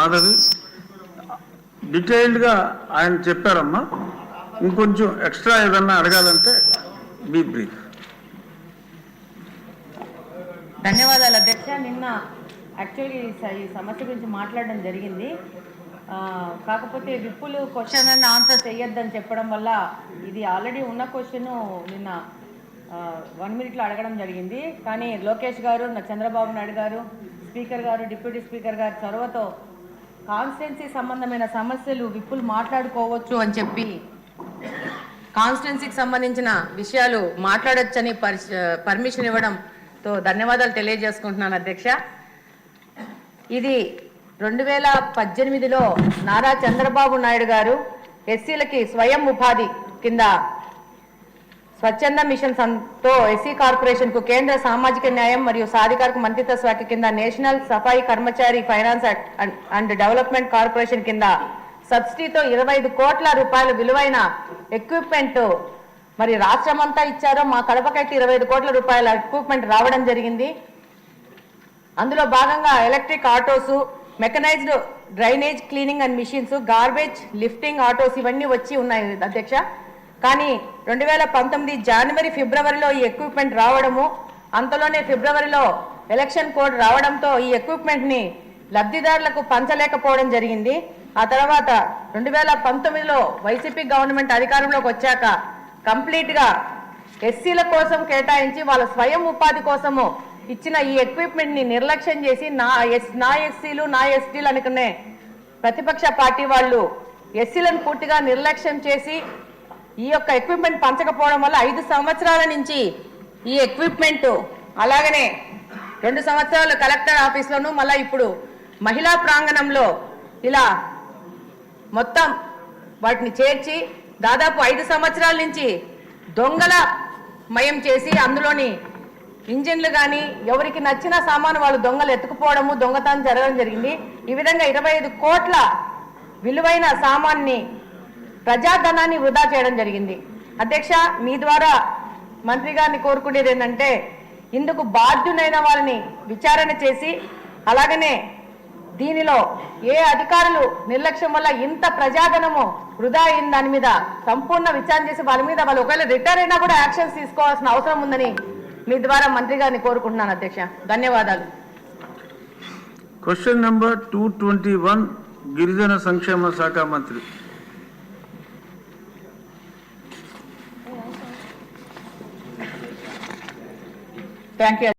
మాధవి డీటెయిల్డ్గా ఆయన చెప్పారమ్మా. ఇంకొంచెం ఎక్స్ట్రా ఏదన్నా అడగాలంటే బీ బ్రీఫ్. ధన్యవాదాలు అధ్యక్ష. నిన్న యాక్చువల్లీ ఈ సమస్య గురించి మాట్లాడడం జరిగింది. కాకపోతే విప్పులు క్వశ్చన్ అండ్ ఆన్సర్ చేయొద్దని చెప్పడం వల్ల ఇది ఆల్రెడీ ఉన్న క్వశ్చన్ నిన్న 1 minute అడగడం జరిగింది. కానీ లోకేష్ గారు, చంద్రబాబు నాయుడు గారు, స్పీకర్ గారు, డిప్యూటీ స్పీకర్ గారు చొరవతో కాన్స్టిట్యున్సీ సంబంధమైన సమస్యలు విప్పులు మాట్లాడుకోవచ్చు అని చెప్పి కాన్స్టిట్యున్సీకి సంబంధించిన విషయాలు మాట్లాడొచ్చని పర్మిషన్ ఇవ్వడంతో ధన్యవాదాలు తెలియజేసుకుంటున్నాను అధ్యక్ష. ఇది 2018లో నారా చంద్రబాబు నాయుడు గారు ఎస్సీలకి స్వయం ఉపాధి కింద స్వచ్ఛంద మిషన్ తో ఎస్సీ కార్పొరేషన్కు కేంద్ర సామాజిక న్యాయం మరియు సాధికారక మంత్రిత్వ శాఖ కింద national Safai Karmachari finance and development corporation కింద సబ్సిడీతో 25 కోట్ల రూపాయల విలువైన ఎక్విప్మెంట్ మరి రాష్ట్రమంతా ఇచ్చారో, మా కడపకైతే 25 కోట్ల రూపాయల ఎక్విప్మెంట్ రావడం జరిగింది. అందులో భాగంగా electric autos, mechanised drainage cleaning and machines, garbage lifting autos ఇవన్నీ వచ్చి ఉన్నాయి అధ్యక్ష. కానీ 2019 జనవరి ఫిబ్రవరిలో ఈ ఎక్విప్మెంట్ రావడము, అంతలోనే ఫిబ్రవరిలో ఎలక్షన్ కోడ్ రావడంతో ఈ ఎక్విప్మెంట్ని లబ్ధిదారులకు పంచలేకపోవడం జరిగింది. ఆ తర్వాత 2019లో వైసీపీ గవర్నమెంట్ అధికారంలోకి వచ్చాక కంప్లీట్గా ఎస్సీల కోసం కేటాయించి వాళ్ళ స్వయం ఉపాధి కోసము ఇచ్చిన ఈ ఎక్విప్మెంట్ని నిర్లక్ష్యం చేసి నా ఎస్సీలు నా ఎస్టీలు అనుకునే ప్రతిపక్ష పార్టీ వాళ్ళు ఎస్సీలను పూర్తిగా నిర్లక్ష్యం చేసి ఈ యొక్క ఎక్విప్మెంట్ పంచకపోవడం వల్ల 5 సంవత్సరాల నుంచి ఈ ఎక్విప్మెంట్ అలాగనే 2 సంవత్సరాలు కలెక్టర్ ఆఫీస్లోను మళ్ళీ ఇప్పుడు మహిళా ప్రాంగణంలో ఇలా మొత్తం వాటిని చేర్చి దాదాపు 5 సంవత్సరాల నుంచి దొంగల మయం చేసి అందులోని ఇంజిన్లు కానీ ఎవరికి నచ్చిన సామాను వాళ్ళు దొంగలు ఎత్తుకుపోవడము, దొంగతనం జరగడం జరిగింది. ఈ విధంగా 25 కోట్ల విలువైన సామాన్ని ప్రజాధనాన్ని వృధా చేయడం జరిగింది. అధ్యక్ష, మీ ద్వారా మంత్రి గారిని కోరుకునేది ఏంటంటే ఇందుకు బాధ్యునైన వాళ్ళని విచారణ చేసి అలాగనే దీనిలో ఏ అధికారులు నిర్లక్ష్యం వల్ల ఇంత ప్రజాధనము వృధా అయిన దాని మీద సంపూర్ణ విచారణ చేసి వాళ్ళ మీద వాళ్ళు ఒకవేళ రిటైర్ అయినా కూడా యాక్షన్స్ తీసుకోవాల్సిన అవసరం ఉందని మీ ద్వారా మంత్రి గారిని కోరుకుంటున్నాను అధ్యక్ష. ధన్యవాదాలు. క్వశ్చన్ నెంబర్ 221 గిరిజన సంక్షేమ శాఖ మంత్రి. Thank you.